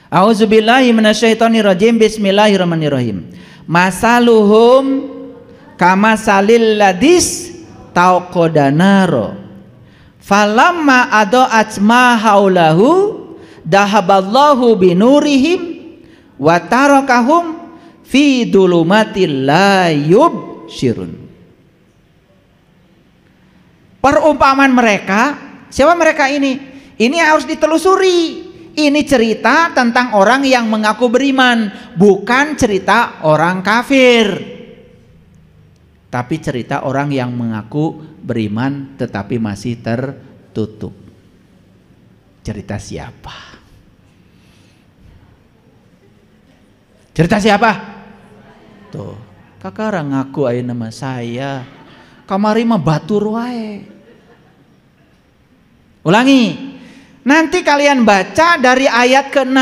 A'udzubillahi minasyaitonirrajim. Bismillahirrahmanirrahim. Masaluhum kamasalil ladis tauqadanaro falamma ada'at ma haulahu dahaballahu binurihim wa tarakahum fi dulumatil la yubsirun. Perumpamaan mereka, siapa mereka ini? Ini harus ditelusuri. Ini cerita tentang orang yang mengaku beriman, bukan cerita orang kafir. Tapi cerita orang yang mengaku beriman tetapi masih tertutup. Cerita siapa? Cerita siapa? Tuh, kakak ngaku aja nama saya. Kamari mah batur wae. Ulangi. Nanti kalian baca dari ayat ke-6.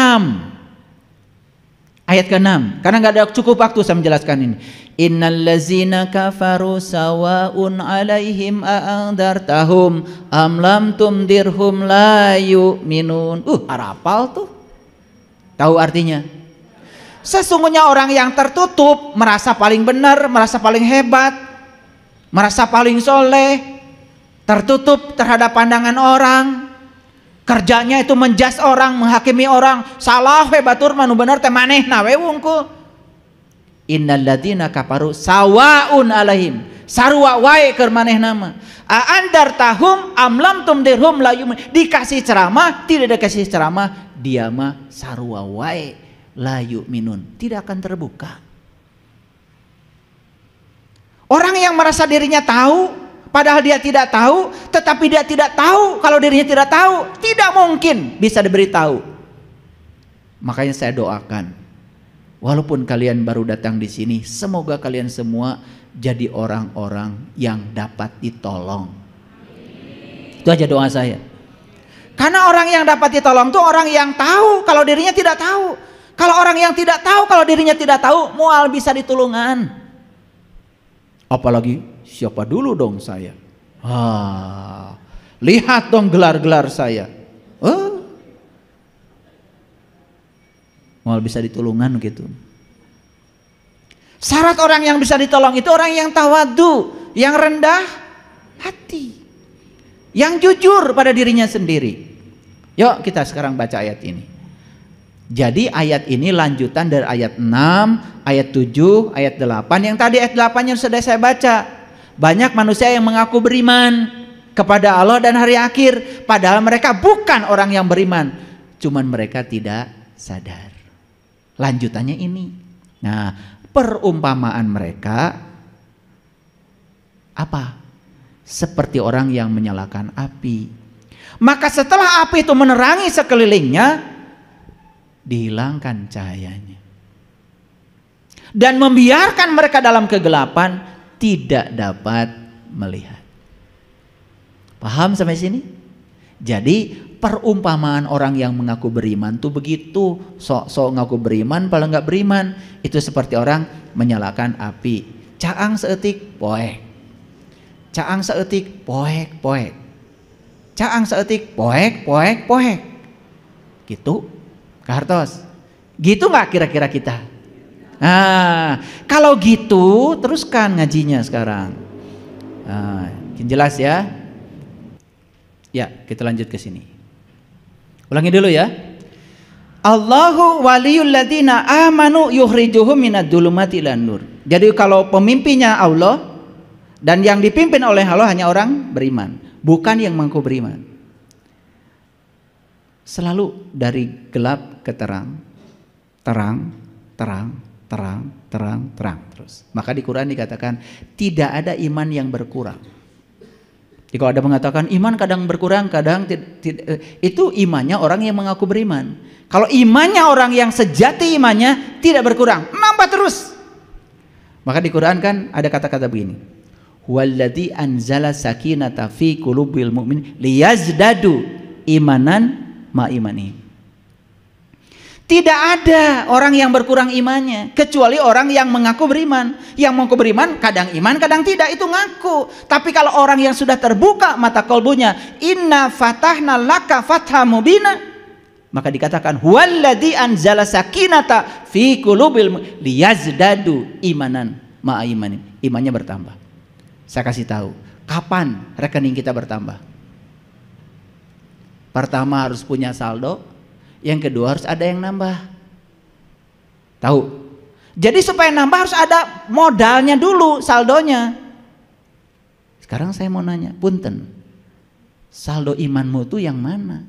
Ayat ke-6. Karena nggak ada cukup waktu saya menjelaskan ini. Innallazina kafaru sawa'un 'alaihim a'andartahum am lam tumdirhum la yu'minun. Arapal tuh. Tahu artinya? Sesungguhnya orang yang tertutup merasa paling benar, merasa paling hebat, merasa paling soleh, tertutup terhadap pandangan orang. Kerjanya itu menjas orang, menghakimi orang. Salah we batur manu bener teh manehna we wungkul. Innal ladzina kafaru sawaun alaihim. Sarua wae keur manehna mah. A andartahum am lam tumdirhum la yu'min. Dikasih ceramah, tidak dikasih ceramah, dia mah sarua wae la yu'minun. Tidak akan terbuka. Orang yang merasa dirinya tahu padahal dia tidak tahu, tetapi dia tidak tahu kalau dirinya tidak tahu, tidak mungkin bisa diberitahu. Makanya saya doakan, walaupun kalian baru datang di sini, semoga kalian semua jadi orang-orang yang dapat ditolong. Itu aja doa saya. Karena orang yang dapat ditolong itu orang yang tahu kalau dirinya tidak tahu. Kalau orang yang tidak tahu kalau dirinya tidak tahu, mual bisa ditulungan. Apalagi siapa dulu dong saya? Lihat dong gelar-gelar saya. Mau bisa ditulungan gitu. Syarat orang yang bisa ditolong itu orang yang tawadu, yang rendah hati, yang jujur pada dirinya sendiri. Yuk kita sekarang baca ayat ini. Jadi ayat ini lanjutan dari ayat 6, ayat 7, ayat 8. Yang tadi ayat 8-nya sudah saya baca. Banyak manusia yang mengaku beriman kepada Allah dan hari akhir, padahal mereka bukan orang yang beriman, cuman mereka tidak sadar. Lanjutannya ini. Nah, perumpamaan mereka apa? Seperti orang yang menyalakan api. Maka setelah api itu menerangi sekelilingnya, dihilangkan cahayanya dan membiarkan mereka dalam kegelapan, tidak dapat melihat. Paham sampai sini? Jadi perumpamaan orang yang mengaku beriman tuh begitu. Sok-sok ngaku beriman, padahal nggak beriman. Itu seperti orang menyalakan api. Caang seetik poek, caang seetik poek poek, caang seetik poek poek poek. Gitu. Kartos, gitu nggak kira-kira kita? Nah, kalau gitu teruskan ngajinya sekarang. Nah, jelas ya? Ya, kita lanjut ke sini. Ulangi dulu ya. Allahu waliyul ladzina amanu yukhrijuhum minadh dhulumati ilan nur. Jadi kalau pemimpinnya Allah dan yang dipimpin oleh Allah hanya orang beriman, bukan yang mengaku beriman. Selalu dari gelap ke terang, terang, terang, terang, terang, terang terus. Maka di Quran dikatakan tidak ada iman yang berkurang. Jadi kalau ada mengatakan iman kadang berkurang, kadang itu imannya orang yang mengaku beriman. Kalau imannya orang yang sejati imannya tidak berkurang, nambah terus. Maka di Quran kan ada kata-kata begini. Huwallazi anzala sakinata fi qulubil mu'min liyazdadu imanan ma'imani. Tidak ada orang yang berkurang imannya kecuali orang yang mengaku beriman. Yang mengaku beriman kadang iman kadang tidak, itu ngaku. Tapi kalau orang yang sudah terbuka mata kalbunya, inna fatahna laka fatham mubina, Maka dikatakan huwallazi anzala sakinata fi qulubil liyazdadu imanan ma'a imanin. Imannya bertambah. Saya kasih tahu, kapan rekening kita bertambah? Pertama harus punya saldo, yang kedua harus ada yang nambah. Tahu? Jadi supaya nambah harus ada modalnya dulu, saldonya. Sekarang saya mau nanya, punten, saldo imanmu tuh yang mana?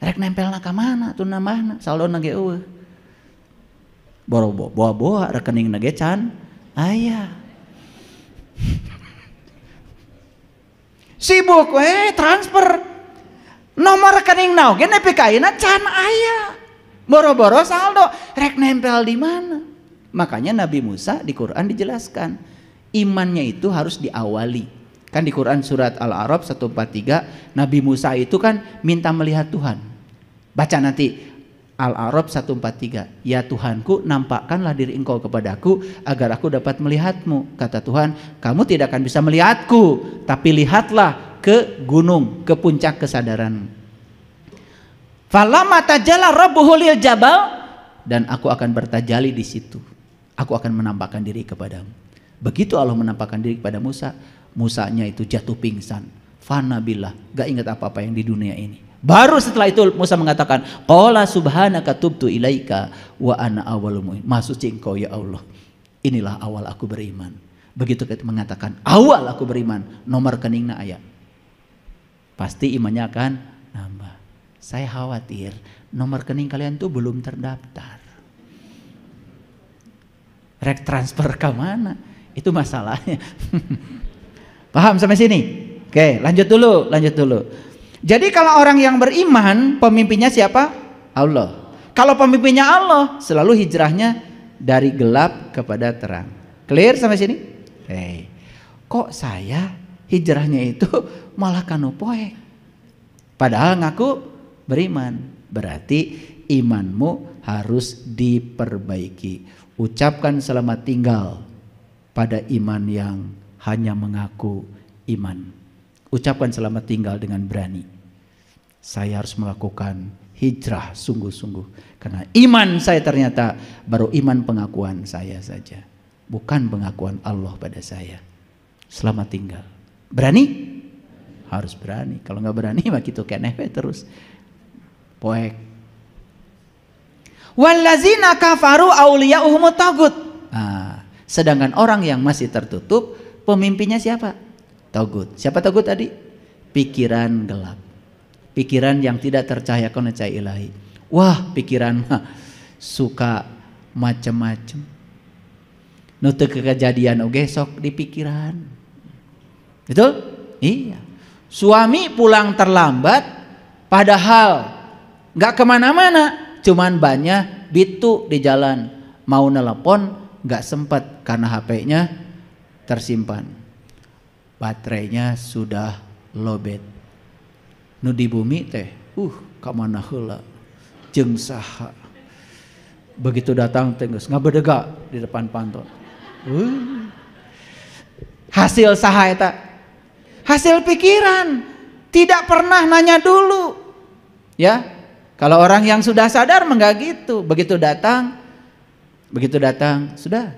Rek nempel ka mana tuh nambahna? Saldo nage eueuh. Boa rekening nage can aya. Sibuk transfer. Nomor rekening naoge nepi ka ayeuna can aya. Boro-boro saldo rek nempel di mana? Makanya Nabi Musa di Quran dijelaskan, imannya itu harus diawali. Kan di Quran surat Al-A'raf 143, Nabi Musa itu kan minta melihat Tuhan. Baca nanti Al-A'raf 143. Ya Tuhanku, nampakkanlah diri engkau kepadaku agar aku dapat melihatmu. Kata Tuhan, kamu tidak akan bisa melihatku, tapi lihatlah ke gunung, ke puncak kesadaran. Falamma tajalla rabbuhu lil jabal, dan aku akan bertajali di situ. Aku akan menampakkan diri kepadamu. Begitu Allah menampakkan diri kepada Musa, Musanya itu jatuh pingsan. Fana billah, gak ingat apa-apa yang di dunia ini. Baru setelah itu Musa mengatakan, qala subhanaka tubtu ilaika wa ana awwalul mu'minin. Maha suci engkau ya Allah, inilah awal aku beriman. Begitu kita mengatakan awal aku beriman, nomor rekeningna aya, pasti imannya akan nambah. Saya khawatir nomor rekening kalian tuh belum terdaftar. Rek transfer ke mana? Itu masalahnya. Paham sampai sini? Oke, lanjut dulu. Jadi kalau orang yang beriman, pemimpinnya siapa? Allah. Kalau pemimpinnya Allah, selalu hijrahnya dari gelap kepada terang. Clear sampai sini? Kok saya hijrahnya itu malah kanu poek? Padahal ngaku beriman. Berarti imanmu harus diperbaiki. Ucapkan selamat tinggal pada iman yang hanya mengaku iman. Ucapkan selamat tinggal dengan berani. Saya harus melakukan hijrah sungguh-sungguh. Karena iman saya ternyata baru iman pengakuan saya saja, bukan pengakuan Allah pada saya. Selamat tinggal. Berani? Harus berani. Kalau nggak berani mah gitu keneh terus. Poek. Wallazina kafaru auliya'uhumut tagut. Sedangkan orang yang masih tertutup, pemimpinnya siapa? Tagut. Siapa tagut tadi? Pikiran gelap. Pikiran yang tidak tercahayakan oleh cahaya ilahi. Wah, pikiran mah suka macam-macam. Nu teu kejadian oge sok di pikiran. Betul? Iya. Suami pulang terlambat, padahal nggak kemana-mana, cuman banyak bitu di jalan. Mau nelpon nggak sempat karena HP-nya tersimpan. Baterainya sudah lowbat. Nu di bumi teh, kamana heula jeung saha. Begitu datang teh geus ngabedega di depan pantot. Hasil saha eta? Hasil pikiran. Tidak pernah nanya dulu. Ya. Kalau orang yang sudah sadar enggak gitu. Begitu datang sudah.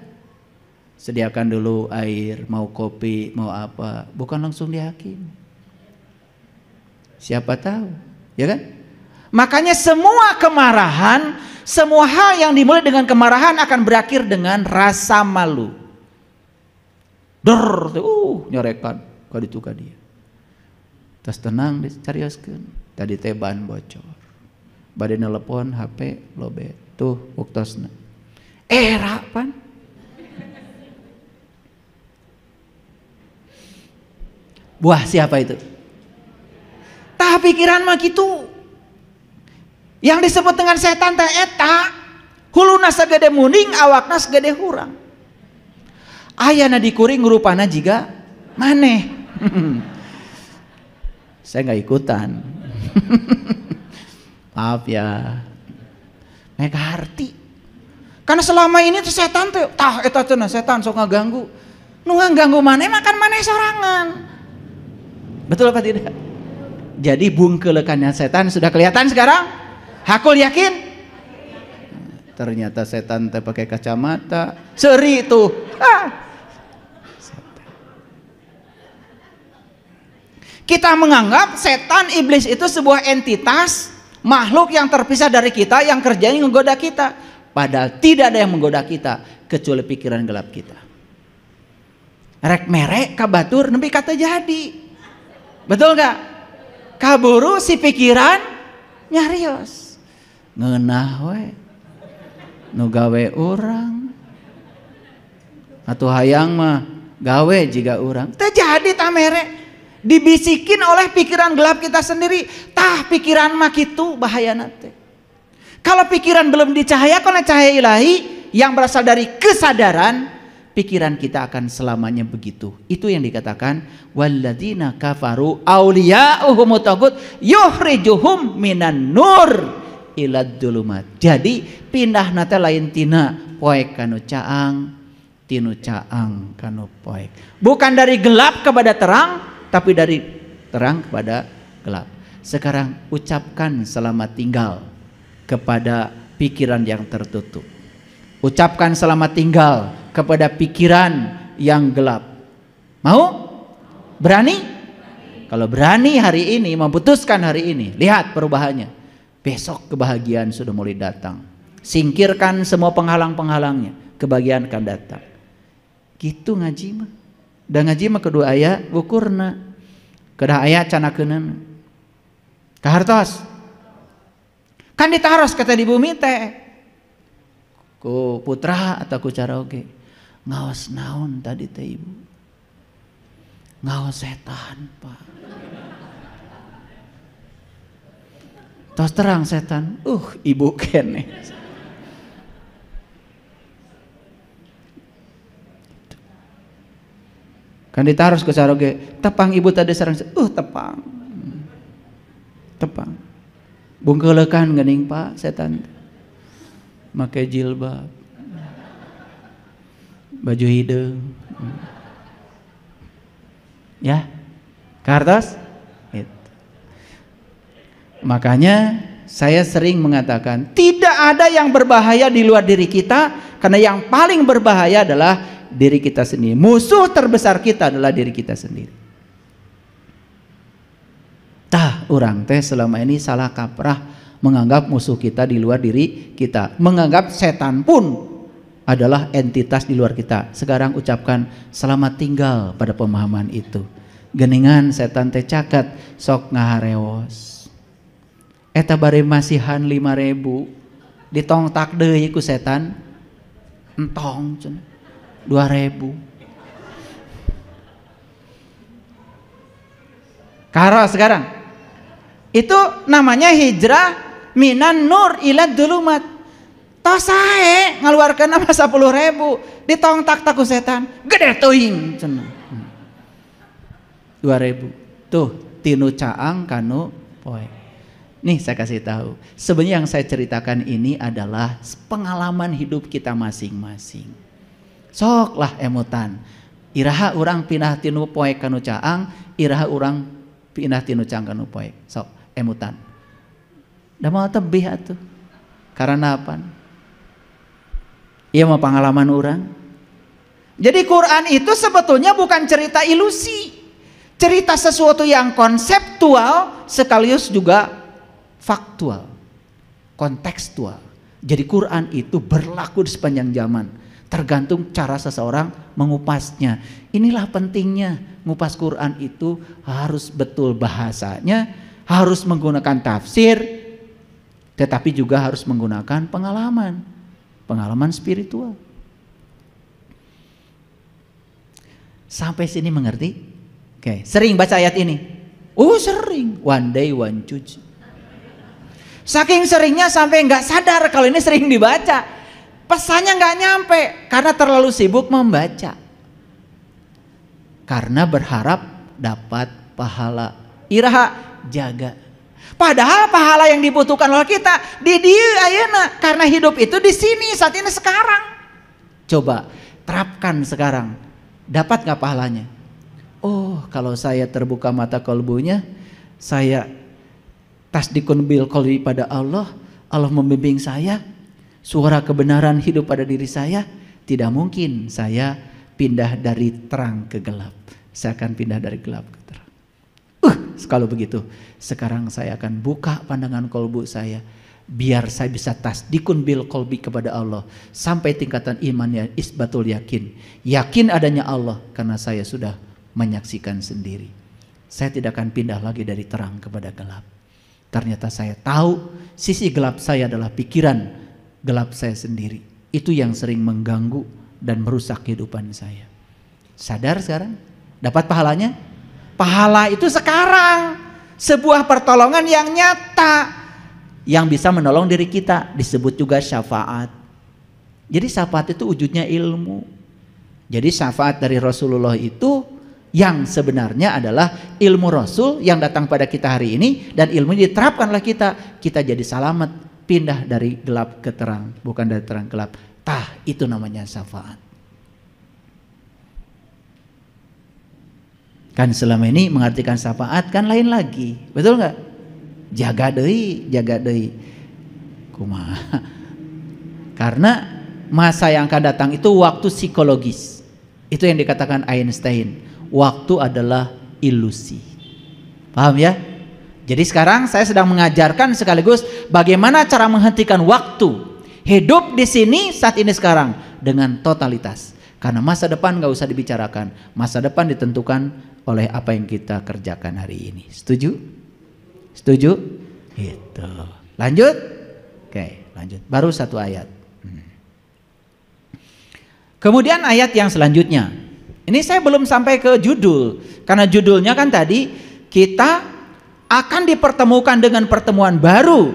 Sediakan dulu air, mau kopi, mau apa, bukan langsung dihakimi. Siapa tahu, ya kan? Makanya semua kemarahan, semua hal yang dimulai dengan kemarahan akan berakhir dengan rasa malu. Nyorekan ka ditu ka dia. Tas tenang dicarioskeun. Tadi teh ban bocor. Bade nelpon HP lobet. Tuh waktosna. Era pan. Buah siapa itu? Tah pikiran mah gitu. Yang disebut dengan setan teh eta, huluna sagede muning, awakna sagede hurang. Ayana dikuring rupana jiga maneh. Saya nggak ikutan. Maaf ya. Mereka arti. Karena selama ini tuh setan tuh, tah eta teh setan sok ngaganggu. Nu ngaganggu maneh makan maneh sorangan. Betul apa tidak? Jadi bungkelekannya setan sudah kelihatan sekarang? Hakul yakin? Ternyata setan teh pakai kacamata, seri tuh. Kita menganggap setan, iblis itu sebuah entitas, makhluk yang terpisah dari kita, yang kerjanya menggoda kita. Padahal tidak ada yang menggoda kita kecuali pikiran gelap kita. Rek merek kabatur nempi kata jadi. Betul gak? Kaburu si pikiran nyarios. Ngeunah we. Nu gawe urang. Atuh hayang mah gawe jiga urang. Teu jadi tah merek. Dibisikin oleh pikiran gelap kita sendiri. Tah pikiran mah kitu bahayana teh. Kalau pikiran belum dicahayakan oleh cahaya ilahi yang berasal dari kesadaran, pikiran kita akan selamanya begitu. Itu yang dikatakan walladzina kafaru auliya'uhumut tagut yukhrijuhum minan nur ilad dulumat. Jadi pindah nate lain tina poek kanu caang, tinu caang kanu poek. Bukan dari gelap kepada terang, tapi dari terang kepada gelap. Sekarang ucapkan selamat tinggal kepada pikiran yang tertutup. Ucapkan selamat tinggal kepada pikiran yang gelap. Mau? Berani? Kalau berani hari ini, memutuskan hari ini, lihat perubahannya. Besok kebahagiaan sudah mulai datang. Singkirkan semua penghalang-penghalangnya, kebahagiaan akan datang. Gitu ngaji mah. Dan ngaji mah kedua aya ukurna. Kedah aya canakeunana. Kahartos. Kan ditaros kata di bumi teh. Ku putra atau ku cara oge. Ngaos naon tadi teh ibu? Ngaos setan, Pak. Tos terang setan. Ibu kene. Kan ditaros ku cara oge. Tepang ibu tadi sareng. Tepang. Tepang. Bungkelekan geuning Pak setan. Make jilbab. Baju hideung. Ya. Kartos? Itu. Makanya saya sering mengatakan tidak ada yang berbahaya di luar diri kita, karena yang paling berbahaya adalah diri kita sendiri. Musuh terbesar kita adalah diri kita sendiri. Tah orang teh selama ini salah kaprah menganggap musuh kita di luar diri kita, menganggap setan pun adalah entitas di luar kita. Sekarang ucapkan selamat tinggal pada pemahaman itu. Geningan setan teh caket sok ngahareos. Eta bare masihan 5.000 ditongtak deui ku setan. Entong cenah 2.000. Karo sekarang. Itu namanya hijrah minan nur ilad dulumat. Tos sae ngaluarkeun mah 10.000 ditongtak taku setan. Gede teuing cenah. 2.000. Tuh tinu caang kanu poe. Nih saya kasih tahu. Sebenarnya yang saya ceritakan ini adalah pengalaman hidup kita masing-masing. Sok lah emutan. Iraha urang pindah tinu poe kanu caang, iraha urang pindah tinu caang kanu poe. Sok emutan. Da mau tebih atuh. Karena apa? Iya mah pengalaman orang. Jadi Quran itu sebetulnya bukan cerita ilusi. Cerita sesuatu yang konseptual sekaligus juga faktual. Kontekstual. Jadi Quran itu berlaku di sepanjang zaman. Tergantung cara seseorang mengupasnya. Inilah pentingnya ngupas Quran itu harus betul bahasanya, harus menggunakan tafsir, tetapi juga harus menggunakan pengalaman spiritual. Sampai sini mengerti? Oke, sering baca ayat ini? Sering, one day one judge. Saking seringnya sampai nggak sadar kalau ini sering dibaca. Pesannya nggak nyampe karena terlalu sibuk membaca. Karena berharap dapat pahala. Iraha jaga. Padahal pahala yang dibutuhkan oleh kita di dia ayeuna, karena hidup itu di sini saat ini sekarang. Coba terapkan sekarang. Dapat nggak pahalanya? Kalau saya terbuka mata kalbunya, saya tasdikun bil qalbi pada Allah, Allah membimbing saya, suara kebenaran hidup pada diri saya, tidak mungkin saya pindah dari terang ke gelap. Saya akan pindah dari gelap ke terang. Kalau begitu, sekarang saya akan buka pandangan kolbu saya, biar saya bisa tasdikun bil qalbi kepada Allah sampai tingkatan imannya isbatul yakin, yakin adanya Allah karena saya sudah menyaksikan sendiri. Saya tidak akan pindah lagi dari terang kepada gelap. Ternyata saya tahu sisi gelap saya adalah pikiran gelap saya sendiri. Itu yang sering mengganggu dan merusak kehidupan saya. Sadar sekarang? Dapat pahalanya? Pahala itu sekarang sebuah pertolongan yang nyata yang bisa menolong diri kita, disebut juga syafaat. Jadi syafaat itu wujudnya ilmu. Jadi syafaat dari Rasulullah itu yang sebenarnya adalah ilmu Rasul yang datang pada kita hari ini, dan ilmu ini diterapkanlah kita jadi selamat, pindah dari gelap ke terang, bukan dari terang ke gelap. Itu namanya syafaat. Kan selama ini mengartikan syafaat kan lain lagi, betul nggak? Jaga deui. Kumaha? Karena masa yang akan datang itu waktu psikologis. Itu yang dikatakan Einstein. Waktu adalah ilusi. Paham ya? Jadi sekarang saya sedang mengajarkan sekaligus bagaimana cara menghentikan waktu. Hidup di sini saat ini sekarang dengan totalitas. Karena masa depan nggak usah dibicarakan. Masa depan ditentukan oleh apa yang kita kerjakan hari ini. Setuju? Setuju? Gitu. Lanjut? Oke, lanjut. Baru satu ayat. Kemudian ayat yang selanjutnya. Ini saya belum sampai ke judul. Karena judulnya kan tadi kita akan dipertemukan dengan pertemuan baru.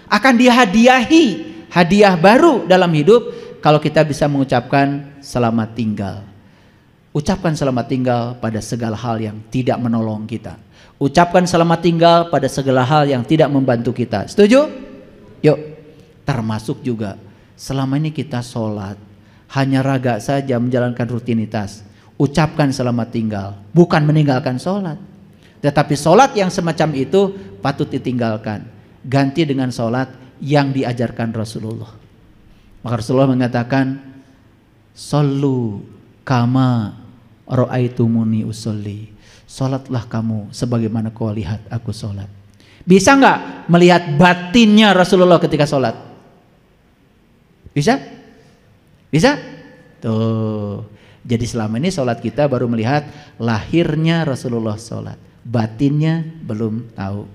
Akan dihadiahi hadiah baru dalam hidup kalau kita bisa mengucapkan selamat tinggal. Ucapkan selamat tinggal pada segala hal yang tidak menolong kita. Ucapkan selamat tinggal pada segala hal yang tidak membantu kita. Setuju? Yuk. Termasuk juga selama ini kita sholat hanya raga saja menjalankan rutinitas. Ucapkan selamat tinggal, bukan meninggalkan sholat. Tetapi sholat yang semacam itu patut ditinggalkan. Ganti dengan sholat yang diajarkan Rasulullah. Maka Rasulullah mengatakan, "Shollu kama ra'aitumuni usolli." Sholatlah kamu sebagaimana kau lihat aku sholat. Bisa nggak melihat batinnya Rasulullah ketika sholat? Bisa? Bisa? Tuh. Jadi selama ini sholat kita baru melihat lahirnya Rasulullah sholat, batinnya belum tahu.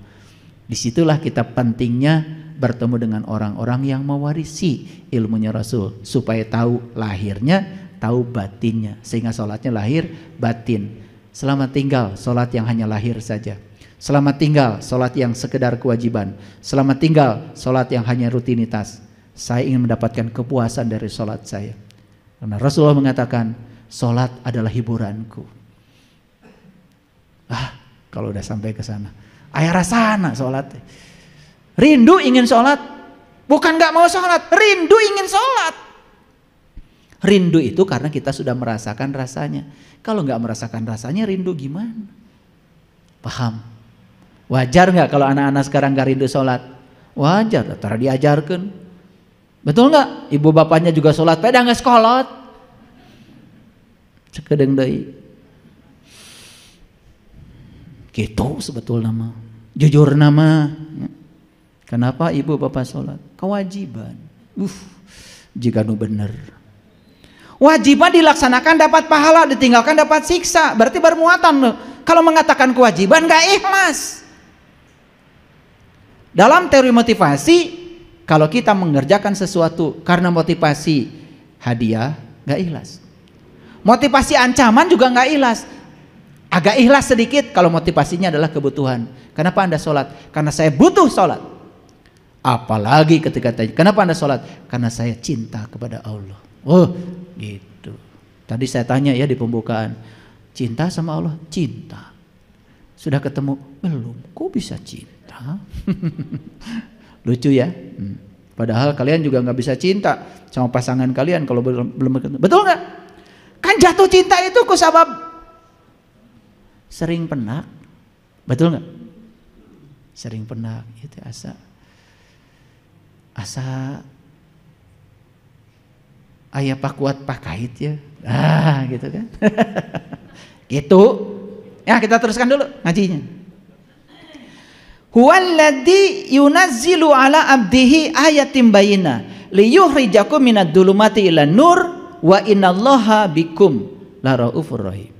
Disitulah kita pentingnya bertemu dengan orang-orang yang mewarisi ilmunya Rasul, supaya tahu lahirnya, tahu batinnya, sehingga sholatnya lahir batin. Selamat tinggal sholat yang hanya lahir saja. Selamat tinggal sholat yang sekedar kewajiban. Selamat tinggal sholat yang hanya rutinitas. Saya ingin mendapatkan kepuasan dari sholat saya. Karena Rasulullah mengatakan, sholat adalah hiburanku. Kalau udah sampai ke sana, ayah rasana sholat. Rindu ingin sholat, bukan gak mau sholat, rindu ingin sholat. Rindu itu karena kita sudah merasakan rasanya. Kalau nggak merasakan rasanya, rindu gimana? Paham? Wajar nggak kalau anak-anak sekarang nggak rindu sholat? Wajar, tara diajarkan. Betul nggak? Ibu bapaknya juga sholat, pada nggak sekolot. Cekedeng deui. Gitu sebetulnya mah. Jujur nama. Kenapa ibu bapak sholat? Kewajiban. Jika nu bener. Wajiban dilaksanakan dapat pahala, ditinggalkan dapat siksa. Berarti bermuatan. Kalau mengatakan kewajiban gak ikhlas. Dalam teori motivasi, kalau kita mengerjakan sesuatu karena motivasi hadiah, gak ikhlas. Motivasi ancaman juga gak ikhlas. Agak ikhlas sedikit kalau motivasinya adalah kebutuhan. Kenapa Anda sholat? Karena saya butuh sholat. Apalagi ketika tanya, kenapa Anda sholat? Karena saya cinta kepada Allah. Gitu. Tadi saya tanya ya di pembukaan, cinta sama Allah? Cinta. Sudah ketemu? Belum. Kok bisa cinta? Lucu ya. Padahal kalian juga nggak bisa cinta sama pasangan kalian kalau belum ketemu. Betul nggak? Kan jatuh cinta itu kusabab sering penak. Betul nggak? Sering pendak itu asa ayah pak kuat pak kait ya. Gitu kan. Gitu. Ya, kita teruskan dulu ngajinya. Huwallazi yunazzilu ala abdihi ayatin bayyinah liyukhrijakum minad dhulumati ilan nur wa innallaha bikum laraufur rahim.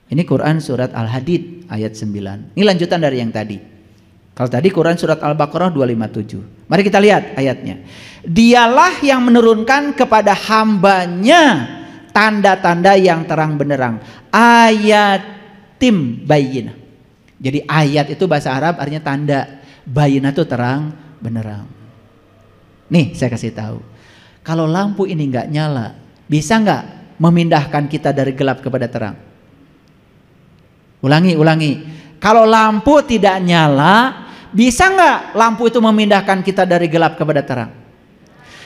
Ini Quran surat Al-Hadid ayat 9. Ini lanjutan dari yang tadi. Kalau tadi Quran surat Al-Baqarah 257. Mari kita lihat ayatnya. Dialah yang menurunkan kepada hambanya tanda-tanda yang terang benderang. Ayatim bayyinah. Jadi ayat itu bahasa Arab artinya tanda. Bayyinah itu terang benderang. Nih saya kasih tahu. Kalau lampu ini nggak nyala, bisa nggak memindahkan kita dari gelap kepada terang? Ulangi. Kalau lampu tidak nyala, bisa nggak lampu itu memindahkan kita dari gelap kepada terang?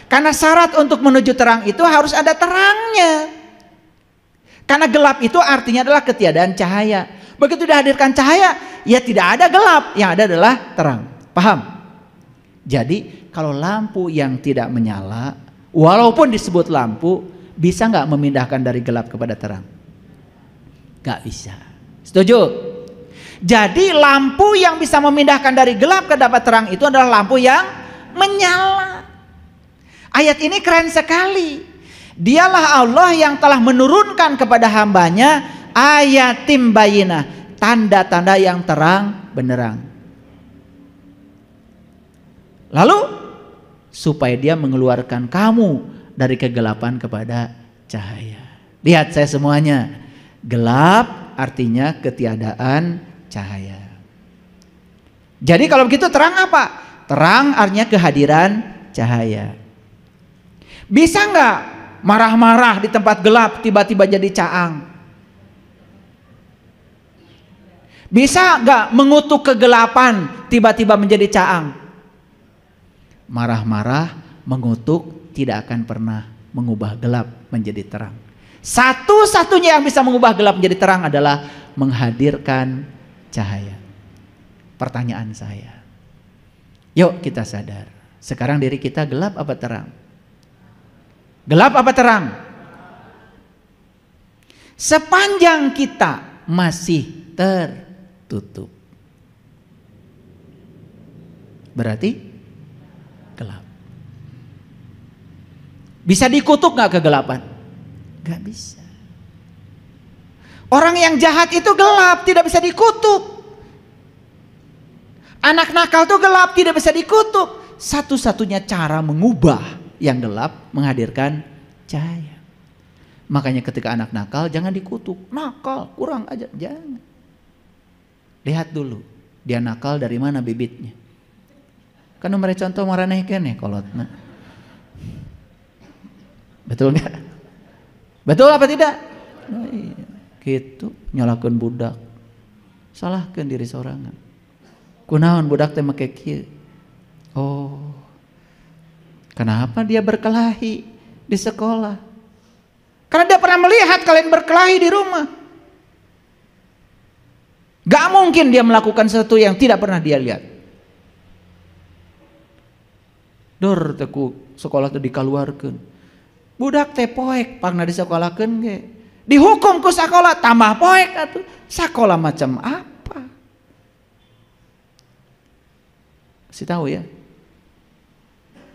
Karena syarat untuk menuju terang itu harus ada terangnya. Karena gelap itu artinya adalah ketiadaan cahaya. Begitu dihadirkan cahaya, ya tidak ada gelap, yang ada adalah terang. Paham? Jadi kalau lampu yang tidak menyala, walaupun disebut lampu, bisa nggak memindahkan dari gelap kepada terang? Nggak bisa. Setuju? Jadi lampu yang bisa memindahkan dari gelap ke dapat terang itu adalah lampu yang menyala. Ayat ini keren sekali. Dialah Allah yang telah menurunkan kepada hambanya ayatim bayyinah, tanda-tanda yang terang benderang. Lalu supaya dia mengeluarkan kamu dari kegelapan kepada cahaya. Lihat saya semuanya. Gelap artinya ketiadaan cahaya. Jadi kalau begitu terang apa? Terang artinya kehadiran cahaya. Bisa nggak marah-marah di tempat gelap tiba-tiba jadi caang? Bisa nggak mengutuk kegelapan tiba-tiba menjadi caang? Marah-marah, mengutuk tidak akan pernah mengubah gelap menjadi terang. Satu-satunya yang bisa mengubah gelap menjadi terang adalah menghadirkan cahaya. Pertanyaan saya, yuk kita sadar, sekarang diri kita gelap apa terang? Gelap apa terang? Sepanjang kita masih tertutup, berarti gelap. Bisa dikutuk gak kegelapan? Gak bisa. Orang yang jahat itu gelap, tidak bisa dikutuk. Anak nakal itu gelap, tidak bisa dikutuk. Satu-satunya cara mengubah yang gelap, menghadirkan cahaya. Makanya ketika anak nakal jangan dikutuk. Nakal, kurang aja, jangan. Lihat dulu, dia nakal dari mana bibitnya. Kan nomor contoh maraneh kene kolotna. Betul nggak? Betul apa tidak? Oh, iya. Gitu nyalakan budak, salahkan diri sorangan. Kunaon budak teh make kieu? Oh, kenapa dia berkelahi di sekolah? Karena dia pernah melihat kalian berkelahi di rumah. Gak mungkin dia melakukan sesuatu yang tidak pernah dia lihat. Dor teku sekolah teh dikaluarkeun. Budak teh poek pangna disekolahkeun ge. Dihukum ku sekolah tambah poek atuh. Sekolah macam apa? Kasih tahu ya.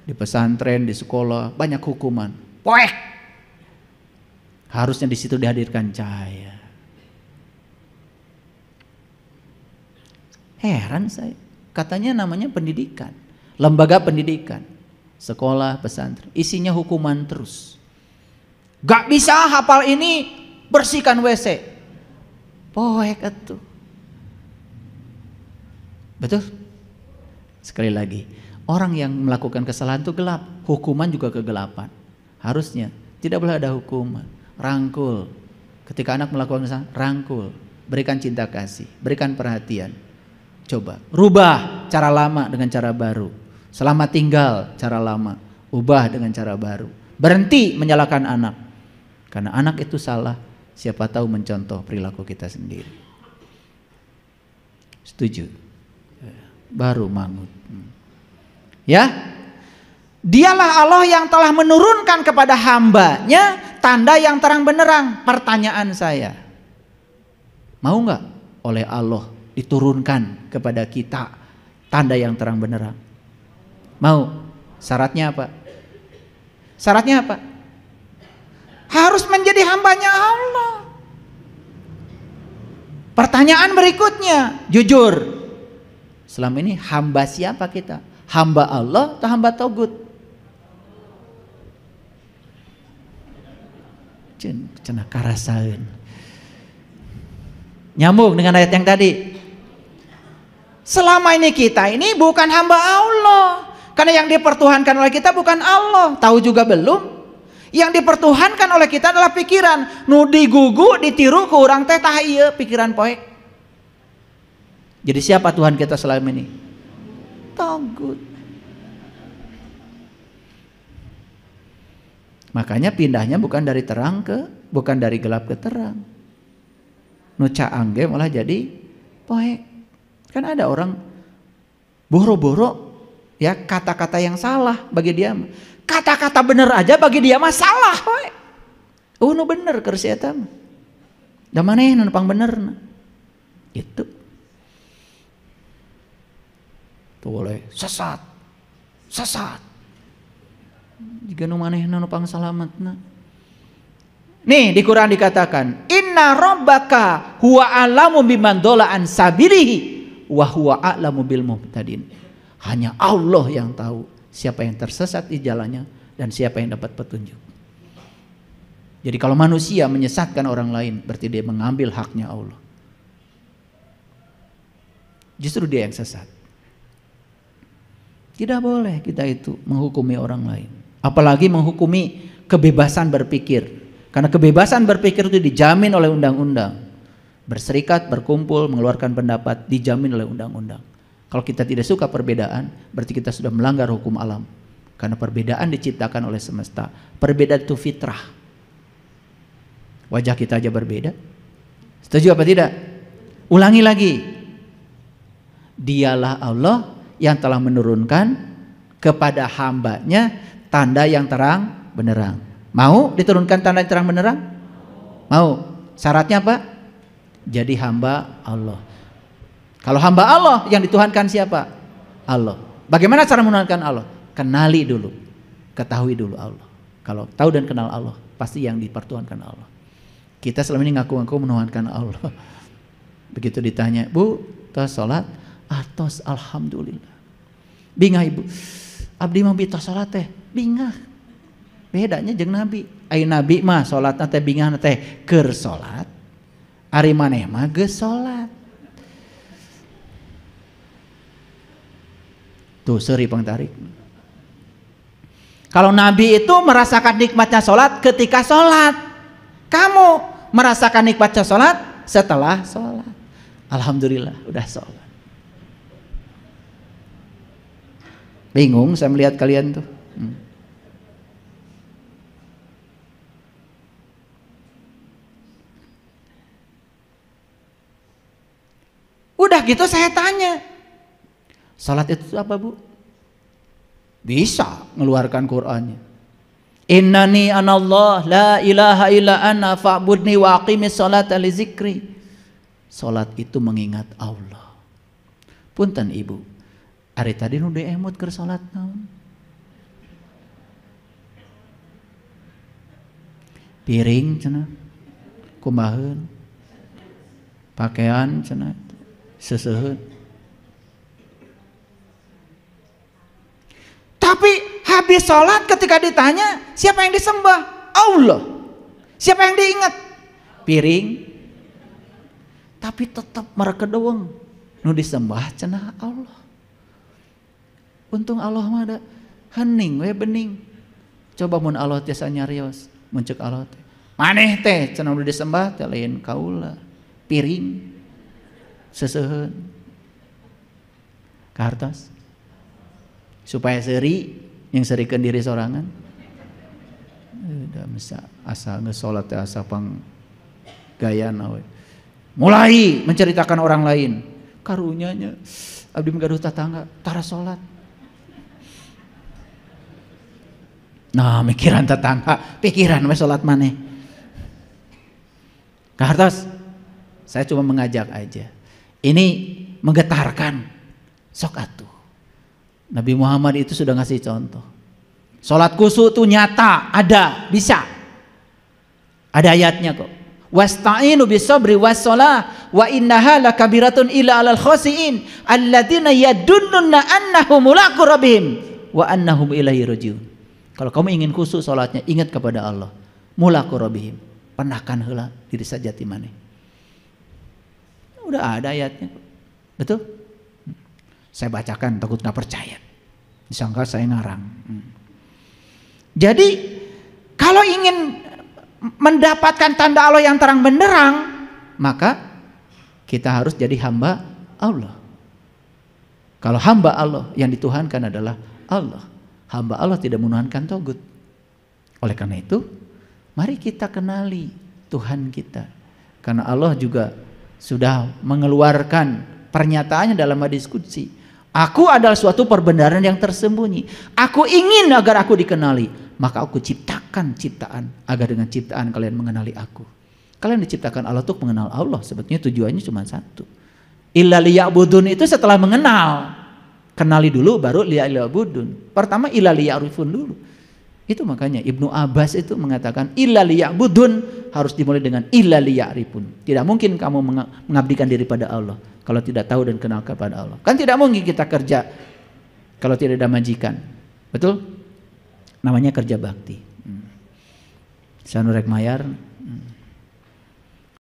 Di pesantren, di sekolah banyak hukuman. Poek. Harusnya di situ dihadirkan cahaya. Heran saya. Katanya namanya pendidikan. Lembaga pendidikan. Sekolah, pesantren. Isinya hukuman terus. Gak bisa hafal ini, bersihkan WC. Poek atuh. Betul? Sekali lagi, orang yang melakukan kesalahan itu gelap, hukuman juga kegelapan. Harusnya tidak boleh ada hukuman. Rangkul. Ketika anak melakukan kesalahan, rangkul, berikan cinta kasih, berikan perhatian. Coba rubah cara lama dengan cara baru. Selamat tinggal cara lama, ubah dengan cara baru. Berhenti menyalahkan anak. Karena anak itu salah, siapa tahu mencontoh perilaku kita sendiri. Setuju? baru mangut. Ya, dialah Allah yang telah menurunkan kepada hambanya tanda yang terang benderang. Pertanyaan saya, mau nggak oleh Allah diturunkan kepada kita tanda yang terang benderang? Mau? Syaratnya apa? Syaratnya apa? Harus menjadi hambanya Allah. Pertanyaan berikutnya, jujur, selama ini hamba siapa kita? Hamba Allah atau hamba togut? Cenah karasaeun. Nyambung dengan ayat yang tadi. Selama ini kita ini bukan hamba Allah. Karena yang dipertuhankan oleh kita bukan Allah. Tahu juga belum? Yang dipertuhankan oleh kita adalah pikiran. Nu digugu ditiru ke orang teh tah ieu pikiran poek. Jadi siapa Tuhan kita selama ini? Tagut. Makanya pindahnya bukan dari terang bukan dari gelap ke terang. Nu caangge malah jadi poek. Kan ada orang boro-boro ya kata-kata yang salah bagi dia. Kata-kata bener aja bagi dia mah salah we. Nu bener keur si eta mah. Da maneh nu nepang benerna. Gitu. Tuh boleh sesat. Sesat. Jika nu manehna nu pangsalametna. Nih di Quran dikatakan, "Inna rabbaka huwa a'lamu biman dhalla an sabilihi wa huwa a'lamu bil muhtadin." Hanya Allah yang tahu siapa yang tersesat di jalannya dan siapa yang dapat petunjuk. Jadi kalau manusia menyesatkan orang lain, berarti dia mengambil haknya Allah. Justru dia yang sesat. Tidak boleh kita itu menghukumi orang lain. Apalagi menghukumi kebebasan berpikir. Karena kebebasan berpikir itu dijamin oleh undang-undang. Berserikat, berkumpul, mengeluarkan pendapat dijamin oleh undang-undang. Kalau kita tidak suka perbedaan, berarti kita sudah melanggar hukum alam. Karena perbedaan diciptakan oleh semesta. Perbedaan itu fitrah. Wajah kita aja berbeda. Setuju apa tidak? Ulangi lagi. Dialah Allah yang telah menurunkan kepada hambanya tanda yang terang benderang. Mau diturunkan tanda yang terang benderang? Mau. Syaratnya apa? Jadi hamba Allah. Kalau hamba Allah yang dituhankan siapa? Allah. Bagaimana cara mentuhankan Allah? Kenali dulu, ketahui dulu Allah. Kalau tahu dan kenal Allah, pasti yang dipertuhankan Allah. Kita selama ini ngaku-ngaku menuhankan Allah. Begitu ditanya, "Bu, tos salat?" "Tos, alhamdulillah." "Bingah ibu?" "Abdi mah tos salat teh." "Bingah." Bedanya jeung nabi. Ai nabi mah salatna teh bingah teh keur salat. Ari maneh mah geus salat. Tuh seri pengtarik. Kalau Nabi itu merasakan nikmatnya sholat ketika sholat. Kamu merasakan nikmatnya sholat setelah sholat. Alhamdulillah udah sholat. Bingung saya melihat kalian tuh. Udah gitu saya tanya, salat itu apa Bu? Bisa ngeluarkan Qur'annya. Innani anallah la ilaha illa ana fa'budni wa aqimis salata li zikri. Salat itu mengingat Allah. Punten Ibu, ari tadi nu emut keur salat naon? Piring cenah. Kumaheun? Pakaian cenah. Seseuheun. Tapi habis sholat ketika ditanya siapa yang disembah? Allah. Siapa yang diingat? Piring. Tapi tetap merekedeweng. Nu disembah cenah Allah. Untung Allah mah ada hening we bening. Coba mun Allah tiasa nyarios, mun ceuk Allah teh. Maneh teh cenah nu disembah teh lain kaula. Piring. Seseuheun. Kartos. Supaya seri yang serikeun diri sorangan. Udah masa asal ngesolat asa pang gayan we. Mulai menceritakan orang lain karunyanya abdi gaduh tatangga tara salat. Nah, mikiran tetangga, pikiran we salat maneh. Kartos, saya cuma mengajak aja. Ini menggetarkan. Sok atuh. Nabi Muhammad itu sudah ngasih contoh. Salat khusyuk itu nyata, ada, bisa. Ada ayatnya kok. Wasta'inu bisabri wassalah wa innaha lakabiratun illa 'alal khasiin alladziina yadunnuna annahum mulaqu rabbihim wa annahum ilaihi rajiun. Kalau kamu ingin khusyuk salatnya, ingat kepada Allah. Mulaqu rabbihim. Penakan heula diri sajati maneh. Udah ada ayatnya. Betul? Saya bacakan takut nggak percaya. Disangka saya ngarang. Jadi kalau ingin mendapatkan tanda Allah yang terang benderang, maka kita harus jadi hamba Allah. Kalau hamba Allah yang dituhankan adalah Allah, hamba Allah tidak menuhankan togut. Oleh karena itu, mari kita kenali Tuhan kita. Karena Allah juga sudah mengeluarkan pernyataannya dalam hadis qudsi. Aku adalah suatu perbenaran yang tersembunyi. Aku ingin agar aku dikenali, maka aku ciptakan ciptaan agar dengan ciptaan kalian mengenali aku. Kalian diciptakan Allah untuk mengenal Allah. Sebetulnya tujuannya cuma satu. Illa liya'budun itu setelah mengenal. Kenali dulu baru liya'budun. Pertama illa liya'rifun dulu. Itu makanya Ibnu Abbas itu mengatakan illa liya'budun harus dimulai dengan illa liya'rifun. Tidak mungkin kamu mengabdikan diri pada Allah kalau tidak tahu dan kenal kepada Allah. Kan tidak mungkin kita kerja kalau tidak ada majikan. Betul? Namanya kerja bakti. Sanurek Mayar